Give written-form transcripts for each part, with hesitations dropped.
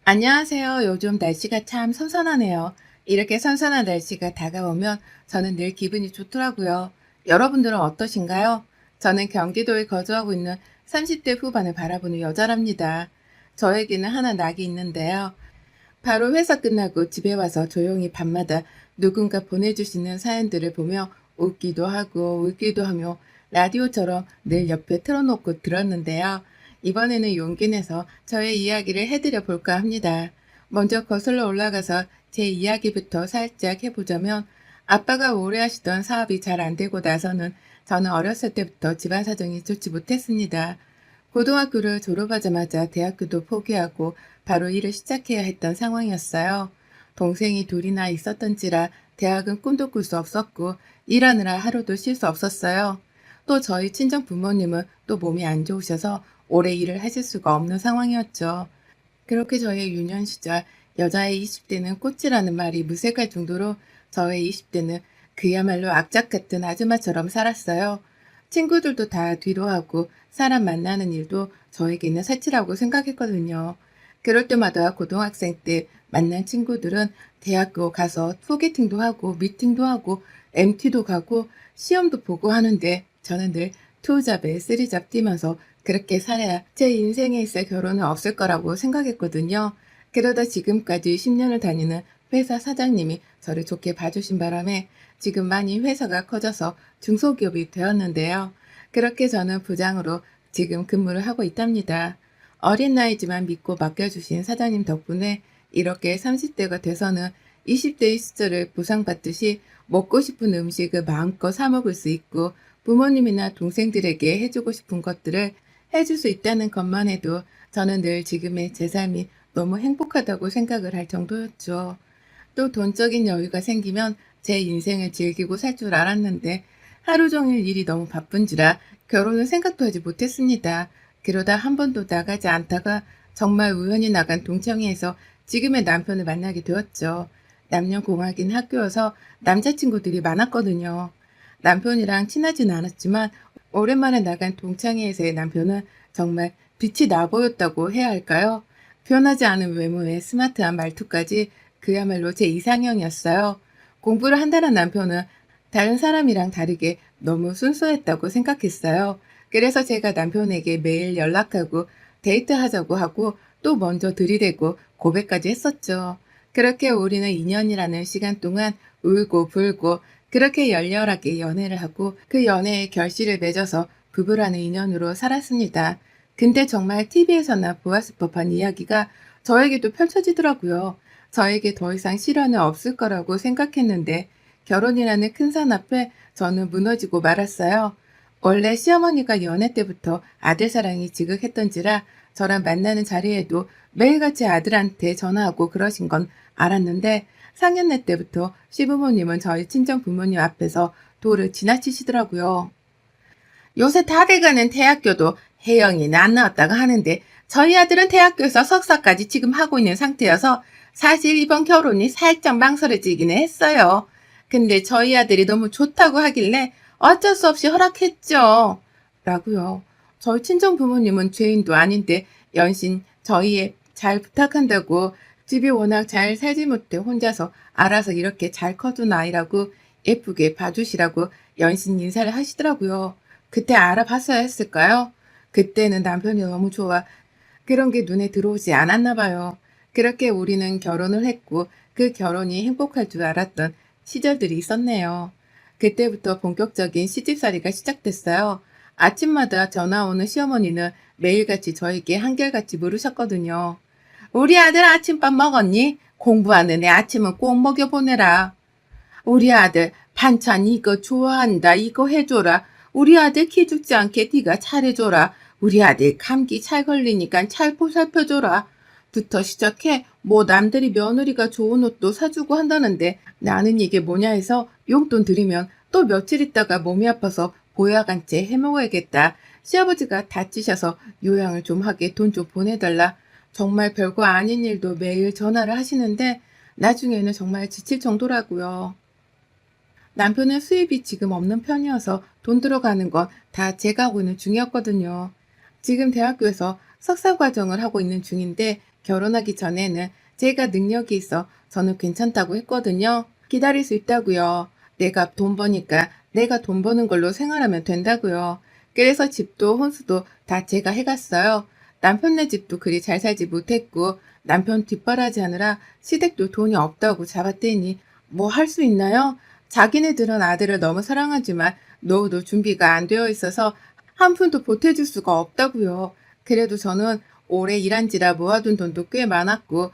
안녕하세요. 요즘 날씨가 참 선선하네요. 이렇게 선선한 날씨가 다가오면 저는 늘 기분이 좋더라고요. 여러분들은 어떠신가요? 저는 경기도에 거주하고 있는 30대 후반을 바라보는 여자랍니다. 저에게는 하나 낙이 있는데요. 바로 회사 끝나고 집에 와서 조용히 밤마다 누군가 보내주시는 사연들을 보며 웃기도 하고 울기도 하며 라디오처럼 늘 옆에 틀어놓고 들었는데요. 이번에는 용기 내서 저의 이야기를 해드려 볼까 합니다. 먼저 거슬러 올라가서 제 이야기부터 살짝 해보자면 아빠가 오래 하시던 사업이 잘 안 되고 나서는 저는 어렸을 때부터 집안 사정이 좋지 못했습니다. 고등학교를 졸업하자마자 대학교도 포기하고 바로 일을 시작해야 했던 상황이었어요. 동생이 둘이나 있었던지라 대학은 꿈도 꿀 수 없었고 일하느라 하루도 쉴 수 없었어요. 또 저희 친정 부모님은 또 몸이 안 좋으셔서 오래 일을 하실 수가 없는 상황이었죠. 그렇게 저의 유년 시절 여자의 20대는 꽃이라는 말이 무색할 정도로 저의 20대는 그야말로 악착 같은 아줌마처럼 살았어요. 친구들도 다 뒤로 하고 사람 만나는 일도 저에게는 사치라고 생각했거든요. 그럴 때마다 고등학생 때 만난 친구들은 대학교 가서 소개팅도 하고 미팅도 하고 MT도 가고 시험도 보고 하는데 저는 늘 투잡에 쓰리잡 뛰면서 그렇게 살아야 제 인생에 있어 결혼은 없을 거라고 생각했거든요. 그러다 지금까지 10년을 다니는 회사 사장님이 저를 좋게 봐주신 바람에 지금 많이 회사가 커져서 중소기업이 되었는데요. 그렇게 저는 부장으로 지금 근무를 하고 있답니다. 어린 나이지만 믿고 맡겨주신 사장님 덕분에 이렇게 30대가 돼서는 20대의 시절을 보상받듯이 먹고 싶은 음식을 마음껏 사 먹을 수 있고 부모님이나 동생들에게 해주고 싶은 것들을 해줄 수 있다는 것만 해도 저는 늘 지금의 제 삶이 너무 행복하다고 생각을 할 정도였죠. 또 돈적인 여유가 생기면 제 인생을 즐기고 살 줄 알았는데 하루 종일 일이 너무 바쁜지라 결혼을 생각도 하지 못했습니다. 그러다 한 번도 나가지 않다가 정말 우연히 나간 동창회에서 지금의 남편을 만나게 되었죠. 남녀공학인 학교여서 남자친구들이 많았거든요. 남편이랑 친하진 않았지만 오랜만에 나간 동창회에서의 남편은 정말 빛이 나 보였다고 해야 할까요? 변하지 않은 외모에 스마트한 말투까지 그야말로 제 이상형이었어요. 공부를 한다는 남편은 다른 사람이랑 다르게 너무 순수했다고 생각했어요. 그래서 제가 남편에게 매일 연락하고 데이트하자고 하고 또 먼저 들이대고 고백까지 했었죠. 그렇게 우리는 2년이라는 시간 동안 울고 불고 그렇게 열렬하게 연애를 하고 그 연애의 결실을 맺어서 부부라는 인연으로 살았습니다. 근데 정말 TV에서나 보았을 법한 이야기가 저에게도 펼쳐지더라고요. 저에게 더 이상 실현은 없을 거라고 생각했는데 결혼이라는 큰 산 앞에 저는 무너지고 말았어요. 원래 시어머니가 연애 때부터 아들 사랑이 지극했던지라 저랑 만나는 자리에도 매일같이 아들한테 전화하고 그러신 건 알았는데 상견례 때부터 시부모님은 저희 친정 부모님 앞에서 도를 지나치시더라고요. 요새 다들 가는 대학교도 혜영이는 안 나왔다고 하는데 저희 아들은 대학교에서 석사까지 지금 하고 있는 상태여서 사실 이번 결혼이 살짝 망설여지기는 했어요. 근데 저희 아들이 너무 좋다고 하길래 어쩔 수 없이 허락했죠. 라고요. 저희 친정 부모님은 죄인도 아닌데 연신 저희의 잘 부탁한다고 집이 워낙 잘 살지 못해 혼자서 알아서 이렇게 잘 커둔 아이라고 예쁘게 봐주시라고 연신 인사를 하시더라고요. 그때 알아봤어야 했을까요? 그때는 남편이 너무 좋아 그런 게 눈에 들어오지 않았나 봐요. 그렇게 우리는 결혼을 했고 그 결혼이 행복할 줄 알았던 시절들이 있었네요. 그때부터 본격적인 시집살이가 시작됐어요. 아침마다 전화 오는 시어머니는 매일같이 저에게 한결같이 물으셨거든요. 우리 아들 아침밥 먹었니? 공부하는 애 아침은 꼭 먹여보내라. 우리 아들 반찬 이거 좋아한다. 이거 해줘라. 우리 아들 키 죽지 않게 네가 잘해줘라. 우리 아들 감기 잘 걸리니까 잘 보살펴줘라. 부터 시작해 뭐 남들이 며느리가 좋은 옷도 사주고 한다는데 나는 이게 뭐냐 해서 용돈 드리면 또 며칠 있다가 몸이 아파서 보약한 채 해먹어야겠다. 시아버지가 다치셔서 요양을 좀 하게 돈 좀 보내달라. 정말 별거 아닌 일도 매일 전화를 하시는데 나중에는 정말 지칠 정도라고요. 남편은 수입이 지금 없는 편이어서 돈 들어가는 건 다 제가 하고 있는 중이었거든요. 지금 대학교에서 석사 과정을 하고 있는 중인데 결혼하기 전에는 제가 능력이 있어 저는 괜찮다고 했거든요. 기다릴 수 있다고요. 내가 돈 버니까 내가 돈 버는 걸로 생활하면 된다고요. 그래서 집도 혼수도 다 제가 해갔어요. 남편네 집도 그리 잘 살지 못했고 남편 뒷바라지 하느라 시댁도 돈이 없다고 잡았대니 뭐 할 수 있나요? 자기네들은 아들을 너무 사랑하지만 노후도 준비가 안 되어 있어서 한 푼도 보태줄 수가 없다고요. 그래도 저는 오래 일한지라 모아둔 돈도 꽤 많았고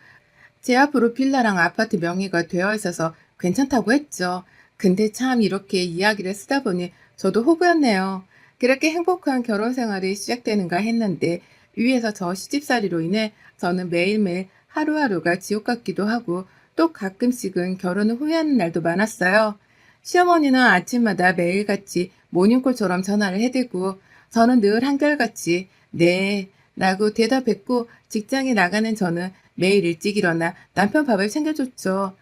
제 앞으로 빌라랑 아파트 명의가 되어 있어서 괜찮다고 했죠. 근데 참 이렇게 이야기를 쓰다 보니 저도 호구였네요. 그렇게 행복한 결혼 생활이 시작되는가 했는데 위에서 저 시집살이로 인해 저는 매일매일 하루하루가 지옥 같기도 하고 또 가끔씩은 결혼을 후회하는 날도 많았어요. 시어머니는 아침마다 매일같이 모닝콜처럼 전화를 해대고 저는 늘 한결같이 네 라고 대답했고 직장에 나가는 저는 매일 일찍 일어나 남편 밥을 챙겨줬죠.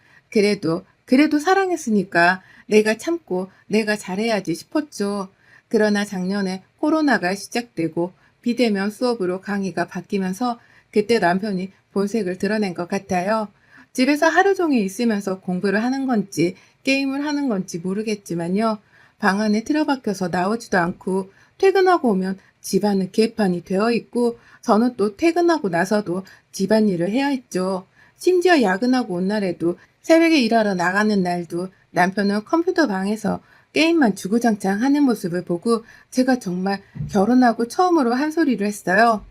그래도 사랑했으니까 내가 참고 내가 잘해야지 싶었죠. 그러나 작년에 코로나가 시작되고 비대면 수업으로 강의가 바뀌면서 그때 남편이 본색을 드러낸 것 같아요. 집에서 하루 종일 있으면서 공부를 하는 건지 게임을 하는 건지 모르겠지만요. 방 안에 틀어박혀서 나오지도 않고 퇴근하고 오면 집안은 개판이 되어 있고 저는 또 퇴근하고 나서도 집안일을 해야 했죠. 심지어 야근하고 온 날에도 새벽에 일하러 나가는 날도 남편은 컴퓨터 방에서 게임만 주구장창 하는 모습을 보고 제가 정말 결혼하고 처음으로 한 소리를 했어요.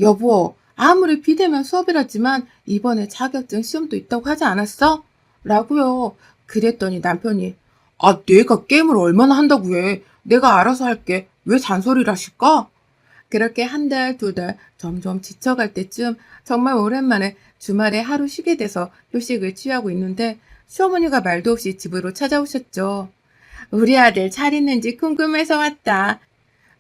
여보, 아무리 비대면 수업이라지만 이번에 자격증 시험도 있다고 하지 않았어? 라고요. 그랬더니 남편이 아, 내가 게임을 얼마나 한다고 해. 내가 알아서 할게. 왜 잔소리를 하실까? 그렇게 한 달, 두 달 점점 지쳐갈 때쯤 정말 오랜만에 주말에 하루 쉬게 돼서 휴식을 취하고 있는데 시어머니가 말도 없이 집으로 찾아오셨죠. 우리 아들 잘 있는지 궁금해서 왔다.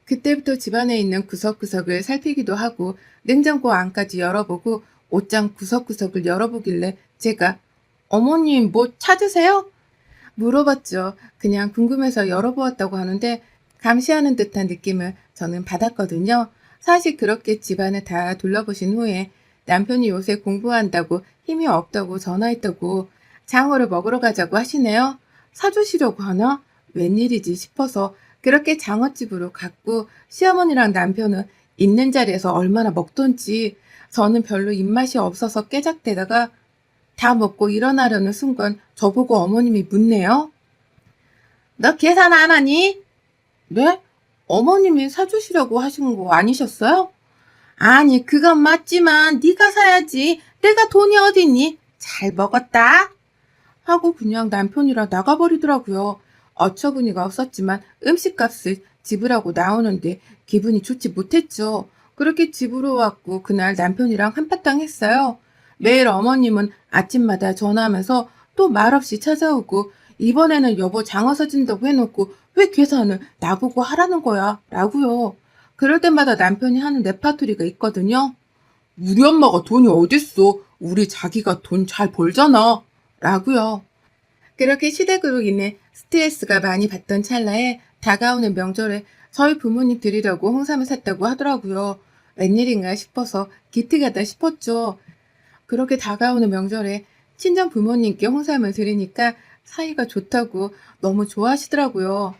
그때부터 집안에 있는 구석구석을 살피기도 하고 냉장고 안까지 열어보고 옷장 구석구석을 열어보길래 제가 어머님 뭐 찾으세요? 물어봤죠. 그냥 궁금해서 열어보았다고 하는데 감시하는 듯한 느낌을 저는 받았거든요. 사실 그렇게 집안을 다 둘러보신 후에 남편이 요새 공부한다고 힘이 없다고 전화했다고 장어를 먹으러 가자고 하시네요. 사주시려고 하나? 웬일이지 싶어서 그렇게 장어집으로 갔고 시어머니랑 남편은 있는 자리에서 얼마나 먹던지 저는 별로 입맛이 없어서 깨작대다가 다 먹고 일어나려는 순간 저보고 어머님이 묻네요. 너 계산 안 하니? 네? 어머님이 사주시려고 하신 거 아니셨어요? 아니 그건 맞지만 네가 사야지. 내가 돈이 어딨니? 잘 먹었다. 하고 그냥 남편이랑 나가버리더라고요. 어처구니가 없었지만 음식값을 지불하고 나오는데 기분이 좋지 못했죠. 그렇게 집으로 왔고 그날 남편이랑 한바탕 했어요. 매일 어머님은 아침마다 전화하면서 또 말없이 찾아오고 이번에는 여보 장어 사준다고 해놓고 왜 계산을 나보고 하라는 거야? 라고요. 그럴 때마다 남편이 하는 레파토리가 있거든요. 우리 엄마가 돈이 어딨어? 우리 자기가 돈 잘 벌잖아. 라고요. 그렇게 시댁으로 인해 스트레스가 많이 받던 찰나에 다가오는 명절에 저희 부모님 드리려고 홍삼을 샀다고 하더라고요. 웬일인가 싶어서 기특하다 싶었죠. 그렇게 다가오는 명절에 친정 부모님께 홍삼을 드리니까 사이가 좋다고 너무 좋아하시더라고요.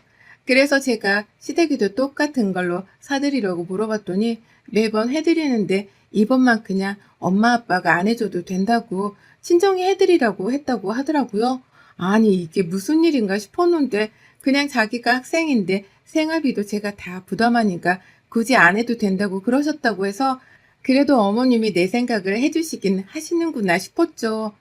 그래서 제가 시댁에도 똑같은 걸로 사드리려고 물어봤더니 매번 해드리는데 이번만 그냥 엄마 아빠가 안 해줘도 된다고 친정이 해드리라고 했다고 하더라고요. 아니 이게 무슨 일인가 싶었는데 그냥 자기가 학생인데 생활비도 제가 다 부담하니까 굳이 안 해도 된다고 그러셨다고 해서 그래도 어머님이 내 생각을 해주시긴 하시는구나 싶었죠.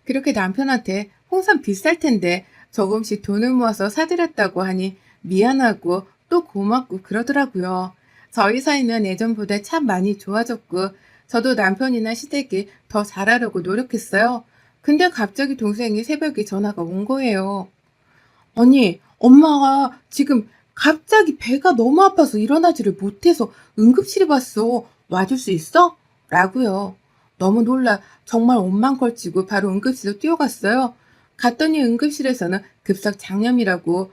그렇게 남편한테 홍삼 비쌀 텐데 조금씩 돈을 모아서 사드렸다고 하니 미안하고 또 고맙고 그러더라고요. 저희 사이는 예전보다 참 많이 좋아졌고 저도 남편이나 시댁이 더 잘하려고 노력했어요. 근데 갑자기 동생이 새벽에 전화가 온 거예요. 언니, 엄마가 지금 갑자기 배가 너무 아파서 일어나지를 못해서 응급실에 왔어. 와줄 수 있어? 라고요. 너무 놀라 정말 옷만 걸치고 바로 응급실로 뛰어갔어요. 갔더니 응급실에서는 급성 장염이라고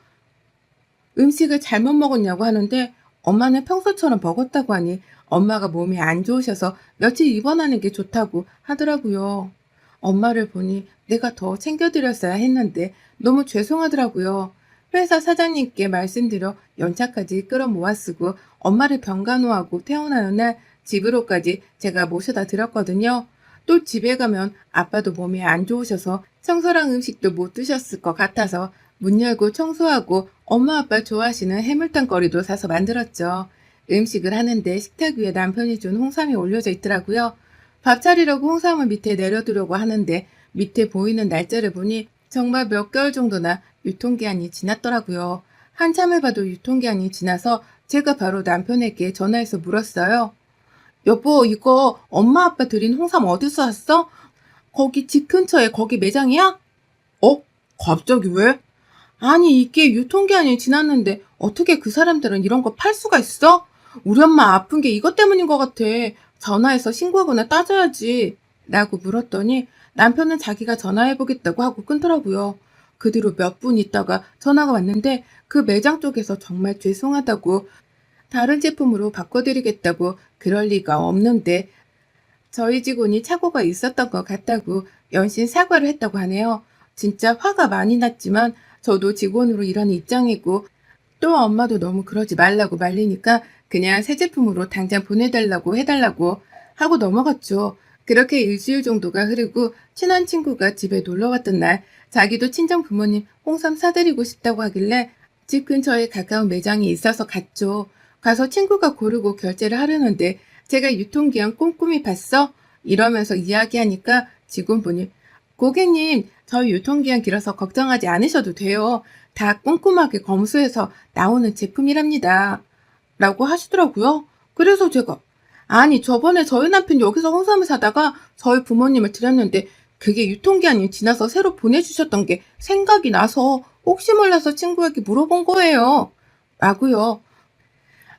음식을 잘못 먹었냐고 하는데 엄마는 평소처럼 먹었다고 하니 엄마가 몸이 안 좋으셔서 며칠 입원하는 게 좋다고 하더라고요. 엄마를 보니 내가 더 챙겨드렸어야 했는데 너무 죄송하더라고요. 회사 사장님께 말씀드려 연차까지 끌어모아 쓰고 엄마를 병간호하고 퇴원하는 날 집으로까지 제가 모셔다 드렸거든요. 또 집에 가면 아빠도 몸이 안 좋으셔서 청소랑 음식도 못 드셨을 것 같아서 문 열고 청소하고 엄마 아빠 좋아하시는 해물탕거리도 사서 만들었죠. 음식을 하는데 식탁 위에 남편이 준 홍삼이 올려져 있더라고요. 밥 차리려고 홍삼을 밑에 내려두려고 하는데 밑에 보이는 날짜를 보니 정말 몇 개월 정도나 유통기한이 지났더라고요. 한참을 봐도 유통기한이 지나서 제가 바로 남편에게 전화해서 물었어요. 여보, 이거 엄마 아빠 드린 홍삼 어디서 샀어? 거기 집 근처에 거기 매장이야? 어? 갑자기 왜? 아니, 이게 유통기한이 지났는데 어떻게 그 사람들은 이런 거 팔 수가 있어? 우리 엄마 아픈 게 이것 때문인 것 같아. 전화해서 신고하거나 따져야지. 라고 물었더니 남편은 자기가 전화해보겠다고 하고 끊더라고요. 그 뒤로 몇 분 있다가 전화가 왔는데 그 매장 쪽에서 정말 죄송하다고 다른 제품으로 바꿔드리겠다고 그럴 리가 없는데 저희 직원이 착오가 있었던 것 같다고 연신 사과를 했다고 하네요. 진짜 화가 많이 났지만 저도 직원으로 일하는 입장이고 또 엄마도 너무 그러지 말라고 말리니까 그냥 새 제품으로 당장 보내달라고 해달라고 하고 넘어갔죠. 그렇게 일주일 정도가 흐르고 친한 친구가 집에 놀러 왔던 날 자기도 친정 부모님 홍삼 사드리고 싶다고 하길래 집 근처에 가까운 매장이 있어서 갔죠. 가서 친구가 고르고 결제를 하려는데 제가 유통기한 꼼꼼히 봤어? 이러면서 이야기하니까 직원분이 고객님, 저희 유통기한 길어서 걱정하지 않으셔도 돼요. 다 꼼꼼하게 검수해서 나오는 제품이랍니다. 라고 하시더라고요. 그래서 제가 아니 저번에 저희 남편 여기서 홍삼을 사다가 저희 부모님을 드렸는데 그게 유통기한이 지나서 새로 보내주셨던 게 생각이 나서 혹시 몰라서 친구에게 물어본 거예요. 라고요.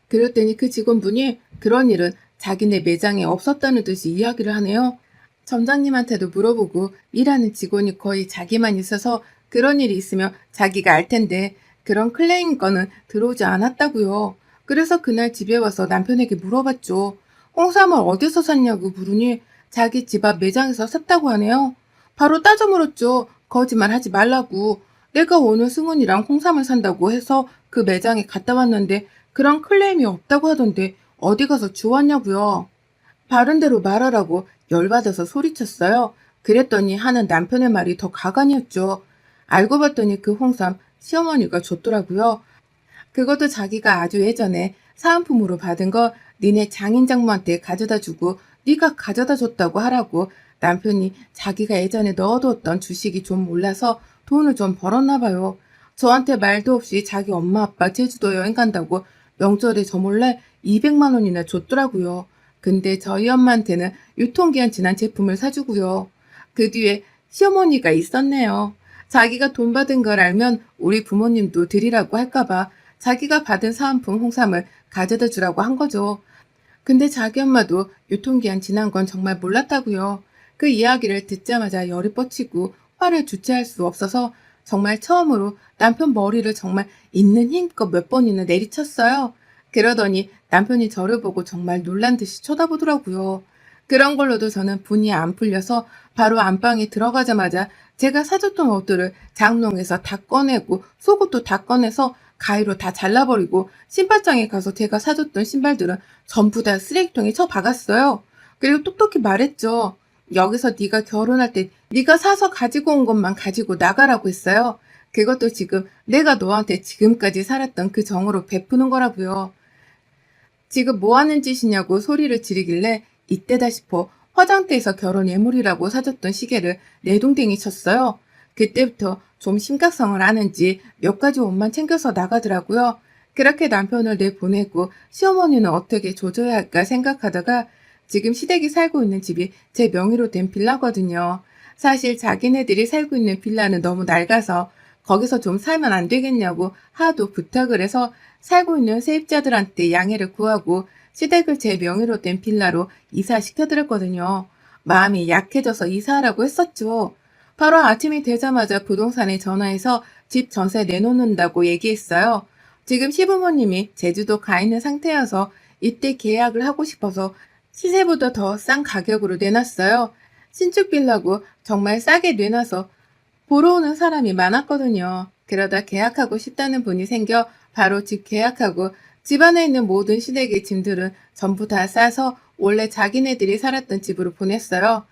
그랬더니 그 직원분이 그런 일은 자기네 매장에 없었다는 듯이 이야기를 하네요. 점장님한테도 물어보고 일하는 직원이 거의 자기만 있어서 그런 일이 있으면 자기가 알 텐데 그런 클레임 건은 들어오지 않았다고요. 그래서 그날 집에 와서 남편에게 물어봤죠. 홍삼을 어디서 샀냐고 물으니 자기 집 앞 매장에서 샀다고 하네요. 바로 따져 물었죠. 거짓말 하지 말라고. 내가 오늘 승훈이랑 홍삼을 산다고 해서 그 매장에 갔다 왔는데 그런 클레임이 없다고 하던데 어디 가서 주웠냐고요. 바른 대로 말하라고 열받아서 소리쳤어요. 그랬더니 하는 남편의 말이 더 가관이었죠. 알고 봤더니 그 홍삼 시어머니가 줬더라고요. 그것도 자기가 아주 예전에 사은품으로 받은 거 니네 장인 장모한테 가져다 주고 네가 가져다 줬다고 하라고 남편이 자기가 예전에 넣어두었던 주식이 좀 올라서 돈을 좀 벌었나 봐요. 저한테 말도 없이 자기 엄마 아빠 제주도 여행 간다고 명절에 저 몰래 200만 원이나 줬더라고요. 근데 저희 엄마한테는 유통기한 지난 제품을 사주고요. 그 뒤에 시어머니가 있었네요. 자기가 돈 받은 걸 알면 우리 부모님도 드리라고 할까봐 자기가 받은 사은품 홍삼을 가져다 주라고 한 거죠. 근데 자기 엄마도 유통기한 지난 건 정말 몰랐다고요. 그 이야기를 듣자마자 열이 뻗치고 화를 주체할 수 없어서 정말 처음으로 남편 머리를 정말 있는 힘껏 몇 번이나 내리쳤어요. 그러더니 남편이 저를 보고 정말 놀란 듯이 쳐다보더라고요. 그런 걸로도 저는 분이 안 풀려서 바로 안방에 들어가자마자 제가 사줬던 옷들을 장롱에서 다 꺼내고 속옷도 다 꺼내서 가위로 다 잘라버리고 신발장에 가서 제가 사줬던 신발들은 전부 다 쓰레기통에 쳐박았어요. 그리고 똑똑히 말했죠. 여기서 네가 결혼할 때 네가 사서 가지고 온 것만 가지고 나가라고 했어요. 그것도 지금 내가 너한테 지금까지 살았던 그 정으로 베푸는 거라고요. 지금 뭐 하는 짓이냐고 소리를 지르길래 이때다 싶어 화장대에서 결혼 예물이라고 사줬던 시계를 내동댕이 쳤어요. 그때부터 좀 심각성을 아는지 몇 가지 옷만 챙겨서 나가더라고요. 그렇게 남편을 내보내고 시어머니는 어떻게 조져야 할까 생각하다가 지금 시댁이 살고 있는 집이 제 명의로 된 빌라거든요. 사실 자기네들이 살고 있는 빌라는 너무 낡아서 거기서 좀 살면 안 되겠냐고 하도 부탁을 해서 살고 있는 세입자들한테 양해를 구하고 시댁을 제 명의로 된 빌라로 이사시켜드렸거든요. 마음이 약해져서 이사하라고 했었죠. 바로 아침이 되자마자 부동산에 전화해서 집 전세 내놓는다고 얘기했어요. 지금 시부모님이 제주도 가 있는 상태여서 이때 계약을 하고 싶어서 시세보다 더 싼 가격으로 내놨어요. 신축 빌라고 정말 싸게 내놔서 보러 오는 사람이 많았거든요. 그러다 계약하고 싶다는 분이 생겨 바로 집 계약하고 집 안에 있는 모든 시댁의 짐들은 전부 다 싸서 원래 자기네들이 살았던 집으로 보냈어요.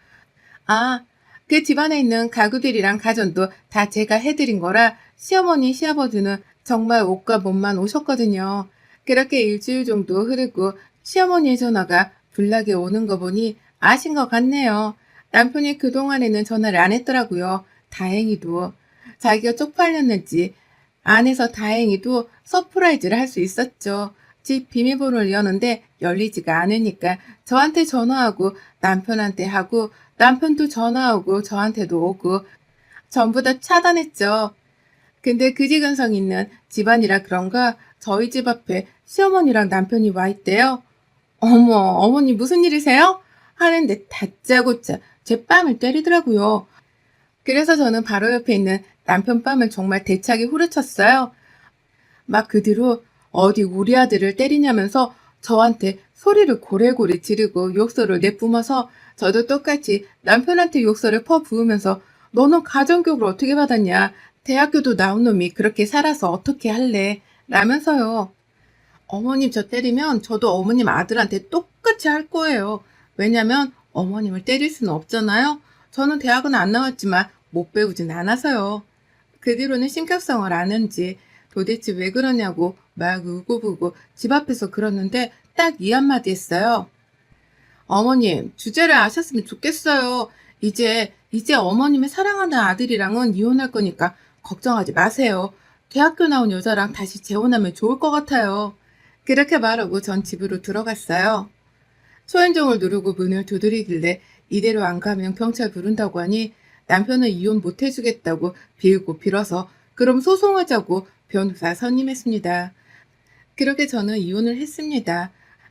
아, 그 집안에 있는 가구들이랑 가전도 다 제가 해드린 거라 시어머니, 시아버지는 정말 옷과 몸만 오셨거든요. 그렇게 일주일 정도 흐르고 시어머니의 전화가 불나게 오는 거 보니 아신 것 같네요. 남편이 그동안에는 전화를 안 했더라고요. 다행히도. 자기가 쪽팔렸는지 안에서 다행히도 서프라이즈를 할 수 있었죠. 집 비밀번호를 여는데 열리지가 않으니까 저한테 전화하고 남편한테 하고 남편도 전화오고 저한테도 오고 전부 다 차단했죠. 근데 그지근성 있는 집안이라 그런가 저희 집 앞에 시어머니랑 남편이 와 있대요. 어머, 어머니 무슨 일이세요? 하는데 다짜고짜 제 뺨을 때리더라고요. 그래서 저는 바로 옆에 있는 남편 뺨을 정말 대차게 후려쳤어요. 막 그 뒤로 어디 우리 아들을 때리냐면서 저한테 소리를 고래고래 지르고 욕설을 내뿜어서 저도 똑같이 남편한테 욕설을 퍼부으면서 너는 가정교육을 어떻게 받았냐? 대학교도 나온 놈이 그렇게 살아서 어떻게 할래? 라면서요. 어머님 저 때리면 저도 어머님 아들한테 똑같이 할 거예요. 왜냐면 어머님을 때릴 수는 없잖아요. 저는 대학은 안 나왔지만 못 배우진 않아서요. 그 뒤로는 심각성을 아는지 도대체 왜 그러냐고 막 울고불고 집 앞에서 그러는데 딱 이 한마디 했어요. 어머님, 주제를 아셨으면 좋겠어요. 이제 어머님의 사랑하는 아들이랑은 이혼할 거니까 걱정하지 마세요. 대학교 나온 여자랑 다시 재혼하면 좋을 것 같아요. 그렇게 말하고 전 집으로 들어갔어요. 초인종을 누르고 문을 두드리길래 이대로 안 가면 경찰 부른다고 하니 남편은 이혼 못 해주겠다고 빌고 빌어서 그럼 소송하자고 변호사 선임했습니다. 그렇게 저는 이혼을 했습니다.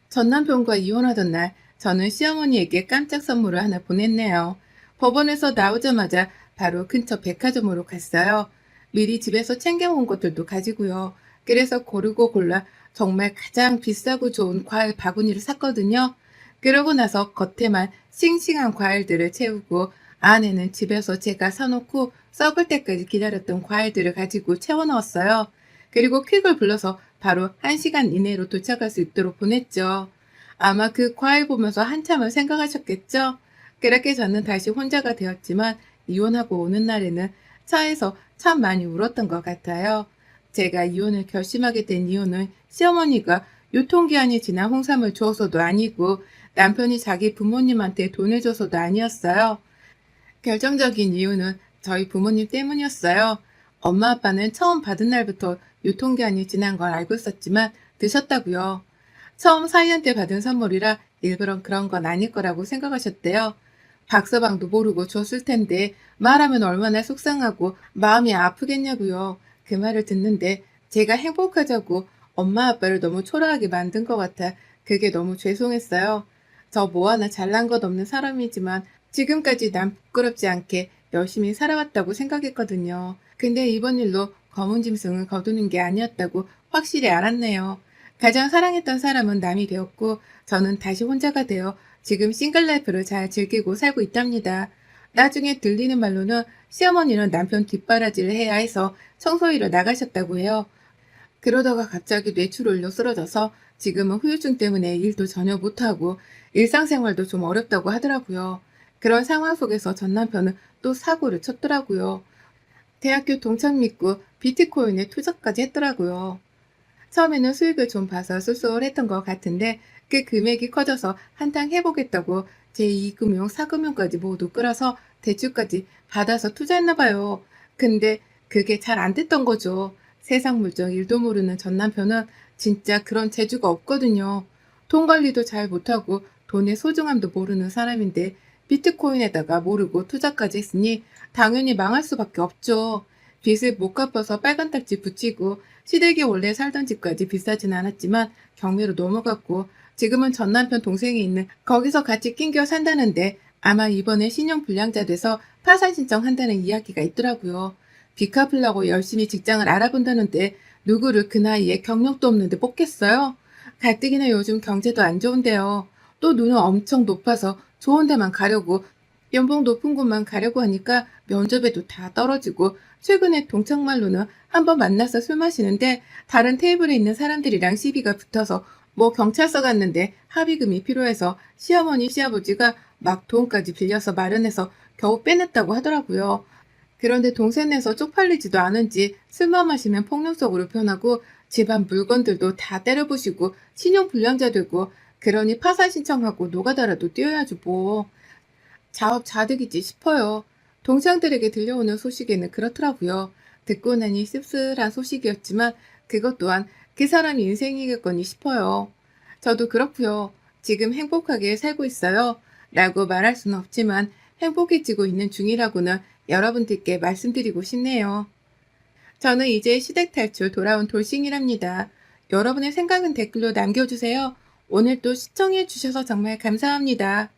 전 남편과 이혼하던 날 저는 시어머니에게 깜짝 선물을 하나 보냈네요. 법원에서 나오자마자 바로 근처 백화점으로 갔어요. 미리 집에서 챙겨온 것들도 가지고요. 그래서 고르고 골라 정말 가장 비싸고 좋은 과일 바구니를 샀거든요. 그러고 나서 겉에만 싱싱한 과일들을 채우고 안에는 집에서 제가 사놓고 썩을 때까지 기다렸던 과일들을 가지고 채워 넣었어요. 그리고 퀵을 불러서 바로 1시간 이내로 도착할 수 있도록 보냈죠. 아마 그 과일 보면서 한참을 생각하셨겠죠? 그렇게 저는 다시 혼자가 되었지만 이혼하고 오는 날에는 차에서 참 많이 울었던 것 같아요. 제가 이혼을 결심하게 된 이유는 시어머니가 유통기한이 지난 홍삼을 주어서도 아니고 남편이 자기 부모님한테 돈을 줘서도 아니었어요. 결정적인 이유는 저희 부모님 때문이었어요. 엄마 아빠는 처음 받은 날부터 유통기한이 지난 걸 알고 있었지만 드셨다고요. 처음 사이한테 받은 선물이라 일부러 그런 건 아닐 거라고 생각하셨대요. 박서방도 모르고 줬을 텐데 말하면 얼마나 속상하고 마음이 아프겠냐고요. 그 말을 듣는데 제가 행복하자고 엄마 아빠를 너무 초라하게 만든 것 같아 그게 너무 죄송했어요. 저 뭐 하나 잘난 것 없는 사람이지만 지금까지 남 부끄럽지 않게 열심히 살아왔다고 생각했거든요. 근데 이번 일로 검은 짐승을 거두는 게 아니었다고 확실히 알았네요. 가장 사랑했던 사람은 남이 되었고 저는 다시 혼자가 되어 지금 싱글라이프를 잘 즐기고 살고 있답니다. 나중에 들리는 말로는 시어머니는 남편 뒷바라지를 해야 해서 청소일을 나가셨다고 해요. 그러다가 갑자기 뇌출혈로 쓰러져서 지금은 후유증 때문에 일도 전혀 못하고 일상생활도 좀 어렵다고 하더라고요. 그런 상황 속에서 전 남편은 또 사고를 쳤더라고요. 대학교 동창 믿고 비트코인에 투자까지 했더라고요. 처음에는 수익을 좀 봐서 쏠쏠했던 것 같은데 그 금액이 커져서 한탕 해보겠다고 제2금융, 4금융까지 모두 끌어서 대출까지 받아서 투자했나 봐요. 근데 그게 잘 안 됐던 거죠. 세상 물정 일도 모르는 전 남편은 진짜 그런 재주가 없거든요. 돈 관리도 잘 못하고 돈의 소중함도 모르는 사람인데 비트코인에다가 모르고 투자까지 했으니 당연히 망할 수밖에 없죠. 빚을 못 갚아서 빨간 딱지 붙이고 시댁이 원래 살던 집까지 비싸진 않았지만 경매로 넘어갔고 지금은 전 남편 동생이 있는 거기서 같이 낑겨 산다는데 아마 이번에 신용불량자 돼서 파산 신청한다는 이야기가 있더라고요. 빚 갚으려고 열심히 직장을 알아본다는데 누구를 그 나이에 경력도 없는데 뽑겠어요? 가뜩이나 요즘 경제도 안 좋은데요. 또 눈은 엄청 높아서 좋은 데만 가려고, 연봉 높은 곳만 가려고 하니까 면접에도 다 떨어지고, 최근에 동창말로는 한번 만나서 술 마시는데 다른 테이블에 있는 사람들이랑 시비가 붙어서 뭐 경찰서 갔는데 합의금이 필요해서 시어머니 시아버지가 막 돈까지 빌려서 마련해서 겨우 빼냈다고 하더라고요. 그런데 동생네서 쪽팔리지도 않은지 술만 마시면 폭력적으로 변하고 집안 물건들도 다 때려부시고 신용불량자 되고, 그러니 파산 신청하고 노가다라도 뛰어야지 뭐. 자업자득이지 싶어요. 동창들에게 들려오는 소식에는 그렇더라고요. 듣고 나니 씁쓸한 소식이었지만 그것 또한 그 사람 인생이겠거니 싶어요. 저도 그렇고요. 지금 행복하게 살고 있어요. 라고 말할 수는 없지만 행복해지고 있는 중이라고는 여러분들께 말씀드리고 싶네요. 저는 이제 시댁 탈출 돌아온 돌싱이랍니다. 여러분의 생각은 댓글로 남겨주세요. 오늘도 시청해주셔서 정말 감사합니다.